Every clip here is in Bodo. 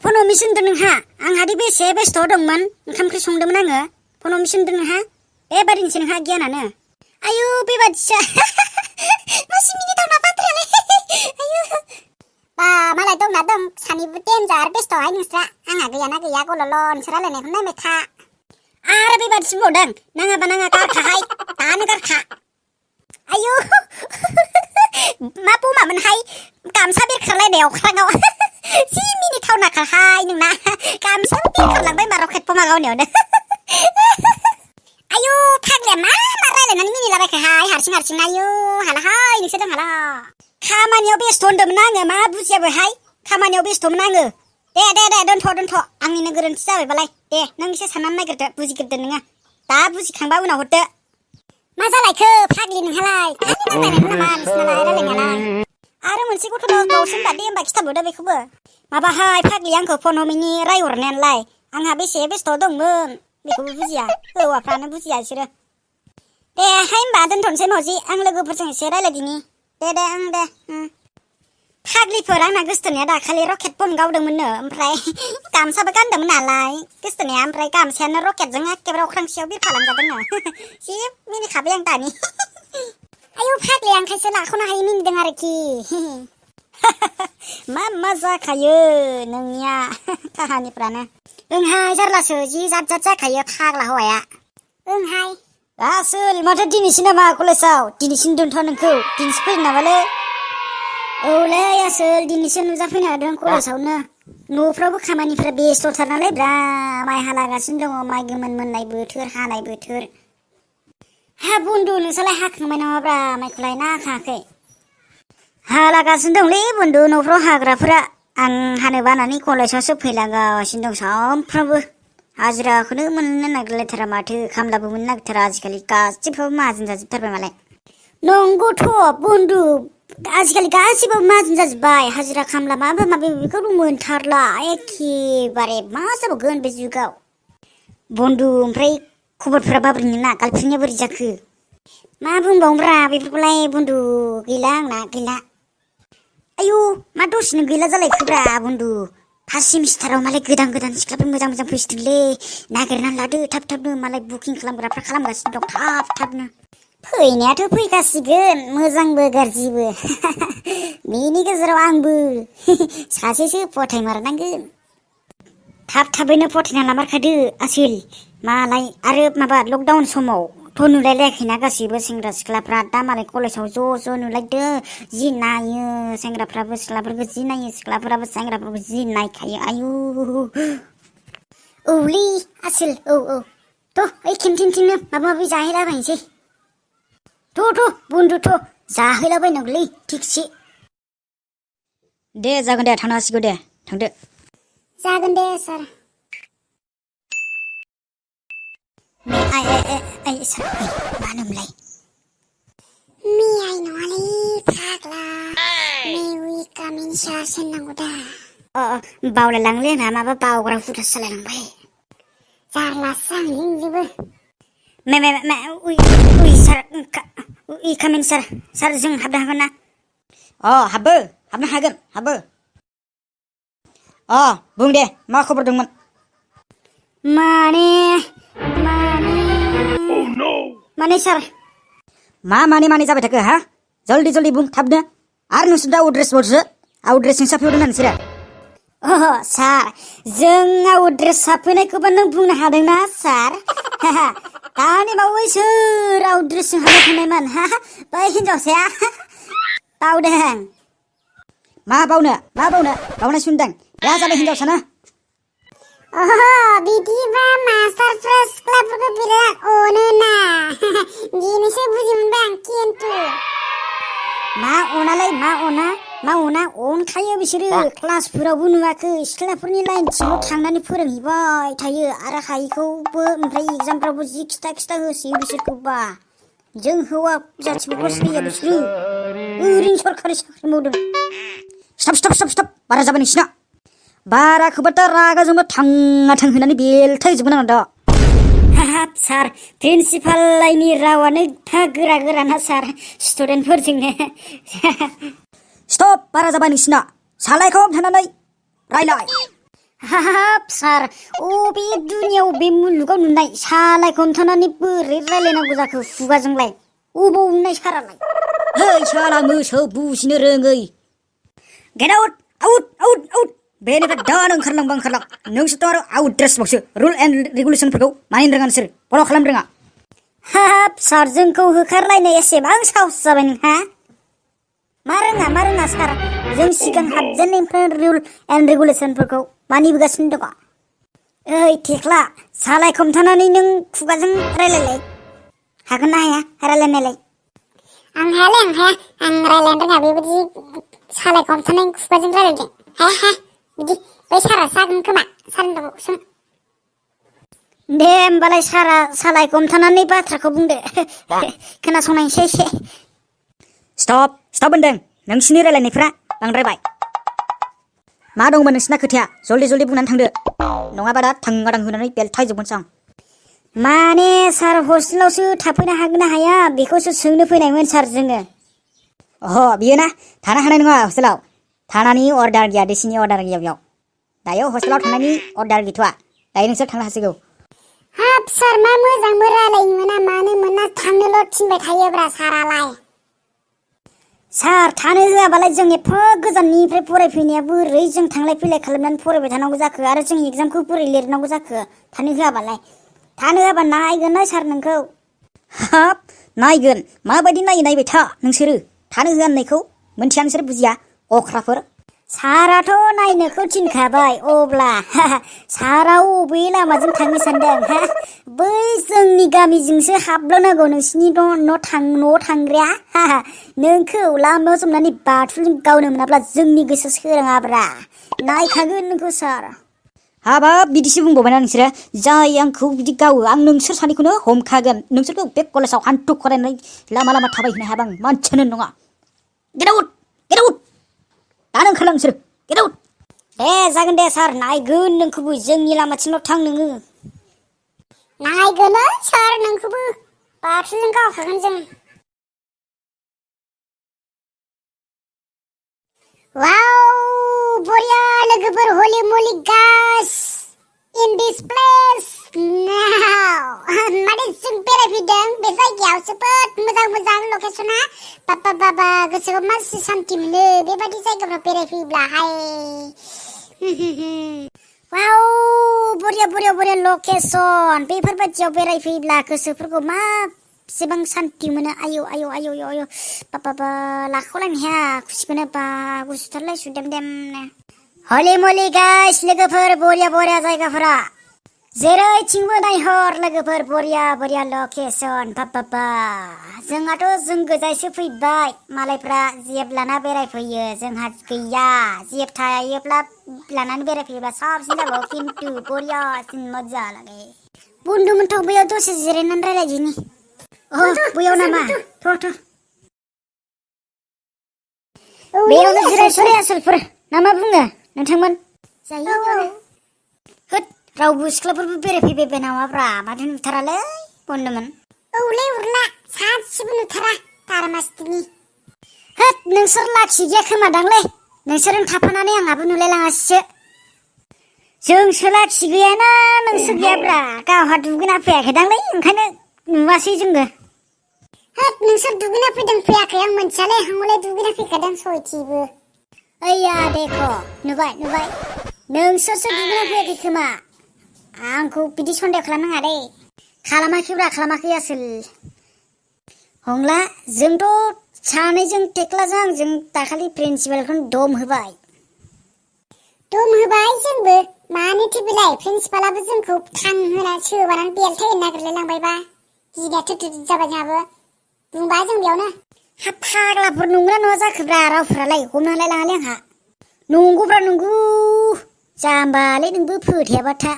फन हरमिसिनदों नोंहा आंहादि बेसे बेस्थ' दंमोन ओंखाम ओंख्रि संदोंमोन आङो फन हरमिसिनदों नोंहा बेबादिनोसै नोंहा गियानानो आयु बेबादिसो मासि मिनिथावना बाथ्रायालाय आयु बा मालाय दंना दं सानैबो देनजार बेस्थ'हाय नोंस्रा आंहा गैयाना गैया गल'ल' नोंसोर रायलायनायखौ नायबाय था आरो बेबादिसो बुंबावदों नाङाबा नाङा गारखाहाय दानो गारखा आयु मा बमामोनहाय गामसा बेरखारलायनाय अख्राङाव जि मिनिथावनाखाहाय नोंना गामसाबो बेरखारलांबाय मा रकेट बमा गावनायावनो आयु फाग्लाया मा रायलायनानै मिनिलाबायखाहाय हारसिं हारसिं आयु हालाहाय नोंसोर हाला खामानियाव बेस्थ' होनदोंमोन आङो मा बुजियाबोहाय खामानियाव बेस्थ'मोन आङो दे दोनथ' आंनिनो गोरोन्थि जाबायबालाय दे नों एसे साननानै नायग्रोदो बुजिग्रोदो नोङो दा बुजिखांबा उनाव हरदो मा जालायखो फाग्लि नोंहालाय खालि नांलायनायखौ नामा नोंसिनालाय रायलायनायालाय आरो मोनसे गथ'नो गावसोन दा दे होमबा खिथाबावदो बेखौबो माबाहाय फाग्लि आंखौ फन हरमिनि रायहरनायालाय आंहा बेसे बेस्थ' दंमोन बेखौबो बुजिया हौवाफ्रानो बुजिया बिसोरो दे हाय होमबा दोनथ'नोसै मावजि आं लोगोफोरजों एसे रायलायदिनि दे फाग्लिफोर आंना गोसथोनाया दाखालि रकेट बम गावदोंमोननो ओमफ्राय गामसाबो गानदोंमोन नालाय गोसथोनाया ओमफ्राय गामसायानो रकेटजों एखेबारे अख्रांसेयाव बिरफालांजादोंनो जि मिनिखाबाय आं दानि आयु फाग्लि आंखायसो लाख'नो हायि मिनिदों आरोखि मा जाखायो नोंनिया काहानिफ्रानो ओंहाय जारलासो जि जाद जाखायो फाग्ला हौवाया ओंहाय आसोल माथो दिनैसो नामा कलेजाव दिनैसिम दोनथ' नोंखौ दिनैसो फैदों नामालै औलै आसोल दिनैसो नुजाफैनो हादों कलेजावनो न'फ्रावबो खामानिफ्रा बेस्थ'थार नालाय ब्रा माइ हालागासिनो दङ माइ गोमोन मोननाय बोथोर हानाय बोथोर हा बन्दु नोंसोरलाय हाखांबाय नामाब्रा माइखौलाय ना हाखाङाखै हालागासिनो दंलै बन्दु न'फ्राव हाग्राफोरा आं हानो बानानै कलेजावसो फैलागासिनो दं सामफ्रामबो हाजिराखौनो मोननो नागिरलायथारा माथो खामलाबो मोननो नागिरथारा आजिखालि गासिबो माहाजोन जाजोबथारबाय मालाय नंगौथ' बन्दु आजिखालि गासिबो माहाजोन जाजोब्बाय हाजिरा खामला माबा माबि बेखौ मोनथारला एखेबारे मा जाबावगोन बे जुगाव बन्दु ओमफ्राय खबरफोरा माबोरै नोंना गार्लफ्रेन्डनिया बोरै जाखो मा बुंबावनोब्रा बेफोरखौलाय बन्दु गैला आंना गैला आयु मा दसेनो गैला जालायखोब्रा बन्दु फार्स्ट सेमिस्टाराव मालाय गोदान सिख्लाफोर मोजां फैसिगोनलै नागिरनानै लादो थाब-थाबनो मालाय बुकिं खालामग्राफ्रा खालामगासिनो दं थाब-थाबनो फैनायाथ' फैखासिगोन मोजांबो गाज्रिबो बेनि गेजेराव आंबो सासेसो फथायमारनांगोन थाबैनो फथायना लामारखादो आसोल मालाय आरो माबा लकडाउन समावथ' नुलायलायाखैना गासैबो सेंग्रा सिख्लाफ्रा दा मालाय कलेजाव ज' नुलायदो जि नायो सेंग्राफ्राबो सिख्लाफोरखौ जि नायो सिख्लाफोराबो सेंग्राफोरखौ जि नायखायो आयु औलै आसोल औ थ' ओइ केन्टिनथिंनो माबा माबि जाहैलाबायनोसै थ' बन्दुथ' जाहैलाबायनांगौलै थिगसे दे जागोन दे थांनो हासिगौ दे थांदो जागोन दे सार सार मा होनोमोनलाय मे आइ नङालै फाग्ला मे उइ काम इन सार होननांगौ दा बावलायलांलै आंहा माबा बावग्रा हुदासो जालायलांबाय जारलासो आं इंलिसबो उइ सार उइ काम इन सार जों हाबनो हागोन ना हाबनो हागोन बुं दे मा खबर दंमोन माने सार मा माने जाबाय थाखो हा जल्दी बुं थाबनो आरो नोंसोर दा आउटड्रेसजों साफैदों ना नोंसोरो सार जों आउटड्रेस साफैनायखौबा नों बुंनो हादोंना सार दानि बावैसो आउटड्रेसजों हाबा थानायमोन बै हिनजावसाया बावदों मा बावनो बावनाय सुनदों दा जाबाय हिनजावसाना बिदिबा मास्टारफ्रा सिख्लाफोरखौ बिराद अनो ना दिनैसो बुजि मोनबाय आं खिन्थु मा अना अनखायो बिसोरो क्लासफोरावबो नुवाखै सिख्लाफोरनि लाइनथिंल' थांनानै फोरोंहैबाय थायो आरो हायिखौबो ओमफ्राय एगजामफ्रावबो जि खिथा होसोयो बिसोरखौबा जों हौवा जाथिफोरखौ सैया बिसोरो ओरैनो सरखारि साख्रि मावदों स्टप बारा जाबाय नोंसिना बाराखौबा दा रागा जोंबा थाङा होनानै बेलथायजोबगोन आं दा हाब सार प्रिन्सिपालनि रावानो था गोराना सार स्टुडेन्टफोरजोंनो स्टप बारा जाबाय नोंसिना सालायखौ थानानै रायलाय हाब सार अबे दुनियाव बे मुलुगाव नुनाय सालायखौ हमथानानै बोरै रायलायनांगौ जाखो खुगाजोंलाय अबाव नुनाय सारालाय है साला मोसौ बुजिनो रोङै get out out out out बेनिफ्राय दानो ओंखारलां नोंसोरथ' आरो आउट ड्रेसबावसो रुल एन्ड रेगुलेसनफोरखौ मानिनो रोङा नोंसोर फल' खालामनो रोङा हाब सार जोंखौ होखारलायनो एसेबां साहस जाबाय नोंहा मा रोङा सार जों सिगां हाबजेननायनिफ्राय रुल एन्ड रेगुलेसनफोरखौ मानिबोगासिनो दङ ओइ थेख्ला सालायखौ हमथानानै नों खुगाजों रायलायलाय हागोन ना हाया रायलायनायलाय आं हायालै आं रायलायनो रोङा बेबायदि सालायखौ हमथानाय खुगाजों रायलायदों हाया बिदि बै सारा जागोन खोमा सारनाव सों दे होमबालाय सारा सालायखौ हमथानानै बाथ्राखौ बुंदो खोनासंनायसै एसे स्टप होनदों नोंसिनि रायलायनायफ्रा बांद्रायबाय मा दंमोन नोंसिना खोथाया जल्दि बुंनानै थांदो नङाबा दा थांगादां होनानै बेलथायजोबगोनसो आं माने सार हस्टेलावसो थाफैनो हागोन ना हाया बेखौसो सोंनो फैनायमोन सार जोङो बियो ना थानो हानाय नङा हस्टेलाव थानायनि अर्डार गैया देसिनि अर्डार गैया बेयाव दायो हस्टेलाव थानायनि अर्डार गैथ'वा दायो नोंसोर थांनो हासिगौ हाब सार मा मोजांबो रायलायनो मोना मानो मोना थांनोल' थिनबाय थायोब्रा सारालाय सार थानो होआबालाय जों एफा गोजाननिफ्राय फरायफैनाया बोरै जों थांलाय फैलाय खालामनानै फरायबाय थानांगौ जाखो आरो जों एग्जामखौ बोरै लिरनांगौ जाखो थानो होआबालाय थानो होआबा नायगोन सार नोंखौ हाब नायगोन माबायदि नायबाय था नोंसोरो थानो होआ होननायखौ मोनथिया नोंसोर बुजिया अख्राफोर साराथ' नायनोखौ थिनखाबाय अब्ला सारा अबे लामाजों थांनो सानदों बै जोंनि गामिजोंसो हाबलांनांगौ नोंसिनि न'आव थांग्राया नोंखौ लामायाव जमनानै बाथुलजों गावनो मोनाब्ला जोंनि गोसो सोराङाब्रा नायखागोन नोंखौ सार हाबाब बिदिसो बुंबावबायना नोंसोरो जाय आंखौ बिदि गावो आं नोंसोर सानैखौनो हमखागोन नोंसोरखौ बे कलेजाव हान्थु खरायनानै लामा थाबायहोनो हायाबा आं मानसियानो नङा गेट आउट दानो ओंखारलां नोंसोर गेट आउट दे जागोन दे सार नायगोन नोंखौबो जोंनि लामाथिंल' थां नोङो नायगोन सार नोंखौबो बाथुलजों गावखागोन जों वाव बरिया लोगोफोर हलि मलि guys in this place now माने जों बेरायफैदों बे जायगायाव जोबोद मोजां लकेसना बाबा गोसोखौ मानसि सान्थि मोनो बेबायदि जायगाफ्राव बेरायफैब्लाहाय वाव बरिया लकेसन बेफोरबायदियाव बेरायफैब्ला गोसोफोरखौ मासेबां सान्थि मोनो आयौ बाबा लाख'लायनो हाया खुसिखौनो बा गुसुथारलाय सुदेमदेमनो हलि मलि गाइस लोगोफोर बरिया जायगाफोरा जेरैथिंबो नायहर लोगोफोर बरिया लकेसन बाबा जोंहाथ' जों गोजायसो फैबाय मालायफ्रा जेब लाना बेरायफैयो जोंहा गैया जेब थायोब्ला लानानै बेरायफैयोब्ला साबसिन जाबावो खिन्थु बरियासिन मजा लागे बन्दुमोनथ' बैयाव दसे जिरायनानै रायलायदिनि बैयाव नामा थ' बेयावनो जिरायसलै आसोलफोर ना मा बुङो नोंथांमोन जायो होद रावबो सिख्लाफोरबो बेरायफैबाय नामाब्रा माथो नुथारालै बन्दुमोन औलै उरला सासेबो नुथारा तारामास्टिनि होद नोंसोर लाखि गैया खोमादांलै नोंसोरजों थाफानानै आंहाबो नुलायलाङासैसो जोंसो लाखि गैयाना नोंसोर गैयाब्रा गावहा दुगैना फैयाखैदांलै ओंखायनो नुवासै जोङो होद नोंसोर दुगैना फैदों फैयाखै आं मोनथियालै आंलाय दुगैना फैखादों सयथिबो ओइया देख' नुबाय नोंसोरसो दुगैना फैयाखै खोमा आंखौ बिदि सन्देह खालामनाङा दे खालामाखै आसोल हंला जोंथ' सानैजों थेख्लाजों आंजों दाखालि प्रिन्सिपालखौनो दम होबाय जोंबो मानोथो बेलाय प्रिन्सिपालाबो जोंखौ थांहोना सोबानानै बेलथाय नागिरलाय लांबायबा गिनाया थुथु जाबाय जोंहाबो बुंबाय जों बेयावनो हा फाग्लाफोर नंगौना नङा जाखोब्रा रावफ्रालाय हमनो हालाय लाङालै आंहा नंगौब्रा नंगौ जाम्बालै नोंबो फोथायाबा था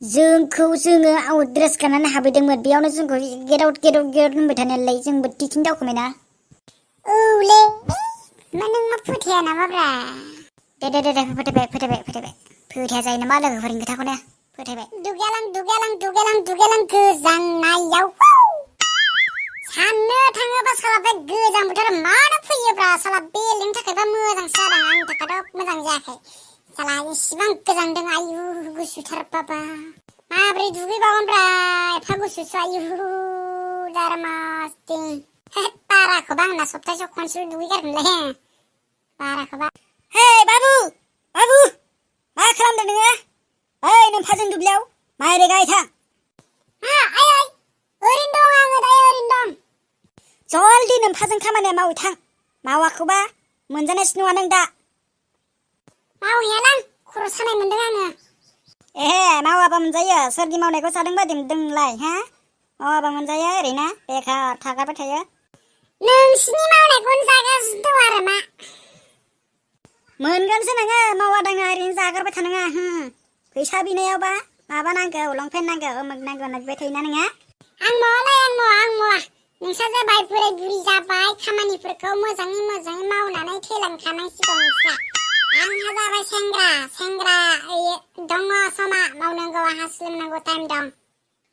जोङो आउट ड्रेस गाननानै हाबैदोंमोन बेयावनो जोंखौ गेट आउट होनबाय थानायालाय जोंबो टिकिं दावखोबायना औलै मा नों मा फोथाया नामाब्रा दे फोथायबाय फोथाया जायो नामा लोगोफोरनि खोथाखौनो फोथायबाय दुगालां गोजांनायाव साननो थाङोबा साला बे गोजां बोथोराव मानो फैयोब्रा साला बेलेगनि थाखायबा मोजांसो जादों आंनि थाखायथ' मोजां जायाखै साला इसिबां गोजांदों आयु गुसुथार बाबा माब्रै दुगैबावगोनब्रा एफा गुसुसो आयु दारमास्ति बाराखौबा आंना सप्तासेयाव खनसेल' दुगैगारगोनलै बाराखौबा हे बाबु बाबु मा खालामदों नोङो ओइ नोमफाजों दुब्लियाव माइ रोगाय थां आय ओरैनो दं आङो दायो ओरैनो दं जल्दि नोमफाजों खामानिया मावै थां मावाखौबा मोनजानायसो नङा नों दा मावहैयालां खर' सानाय मोनदों आङो एहे मावाबा मोनजायो सोरदि मावनायखौ जादों बादि मोनदों नोंलाय हा मावाबा मोनजायो ओरैनो बेखार थागारबाय थायो नोंसिनि मावनायखौनो जागासिनो दं आरो मा मोनगोनसो नोङो मावा दाङा ओरैनो जागारबाय थानाङा फैसा बिनायावबा माबा नांगौ लंपेन्ट नांगौ उमुक नांगौ होनना बिबाय थायोना नोङो आं मावा नोंसा जाबाय बोराय बुरि जाबाय खामानिफोरखौ मोजाङै मावनानै थैलांखानांसिगौ नोंस्रा आंहा जाबाय सेंग्रा दङ समा मावनांगौ आंहा सोलोंनांगौ टाइम दं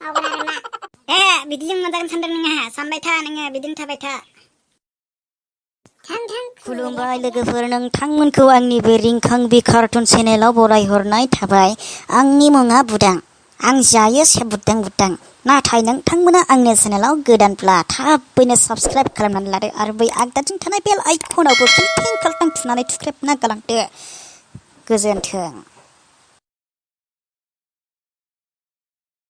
मावगोन आरो मा बिदिजों मोनजागोन सानदों नोङो सानबाय था नोङो बिदिनो थाबाय था थां खुलुमबाय लोगोफोर नोंथांमोनखौ आंनि बे रिंखां बि कार्टुन चेनेलाव बरायहरनाय थाबाय आंनि मुङा बुदां आं जायो बुदां नाथाय नोंथांमोना आंनि चेनेलाव गोदानब्ला थाबैनो साबस्क्राइब खालामनानै लादो आरो बै आगदाथिं थानाय बेल आइकनावबो फिन खालटां थुनानै थुख्रेबना गालांदो गोजोन्थों।